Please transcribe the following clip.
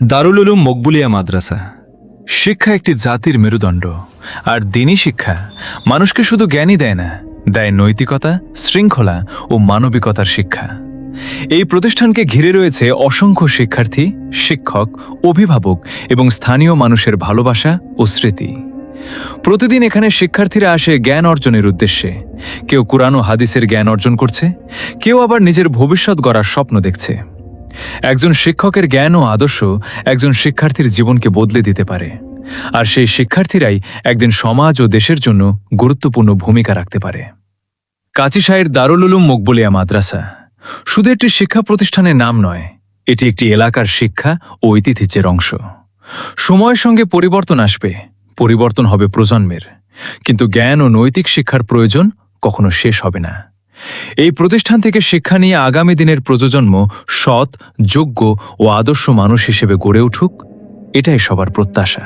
দারুল উলুম মকবুলিয়া মাদ্রাসা। শিক্ষা একটি জাতির মেরুদণ্ড, আর দিনী শিক্ষা মানুষকে শুধু জ্ঞানই দেয় না, দেয় নৈতিকতা, শৃঙ্খলা ও মানবিকতার শিক্ষা। এই প্রতিষ্ঠানকে ঘিরে রয়েছে অসংখ্য শিক্ষার্থী, শিক্ষক, অভিভাবক এবং স্থানীয় মানুষের ভালোবাসা ও স্মৃতি। প্রতিদিন এখানে শিক্ষার্থীরা আসে জ্ঞান অর্জনের উদ্দেশ্যে। কেউ কুরআন ও হাদিসের জ্ঞান অর্জন করছে, কেউ আবার নিজের ভবিষ্যৎ গড়ার স্বপ্ন দেখছে। একজন শিক্ষকের জ্ঞান ও আদর্শ একজন শিক্ষার্থীর জীবনকে বদলে দিতে পারে, আর সেই শিক্ষার্থীরাই একদিন সমাজ ও দেশের জন্য গুরুত্বপূর্ণ ভূমিকা রাখতে পারে। কাচিশাহের দারুল উলুম মকবুলিয়া মাদ্রাসা শুধু একটি শিক্ষা প্রতিষ্ঠানের নাম নয়, এটি একটি এলাকার শিক্ষা ও ঐতিহ্যের অংশ। সময়ের সঙ্গে পরিবর্তন আসবে, পরিবর্তন হবে প্রজন্মের, কিন্তু জ্ঞান ও নৈতিক শিক্ষার প্রয়োজন কখনো শেষ হবে না। এই প্রতিষ্ঠান থেকে শিক্ষা নিয়ে আগামী দিনের প্রজন্ম সৎ, যোগ্য ও আদর্শ মানুষ হিসেবে গড়ে উঠুক, এটাই সবার প্রত্যাশা।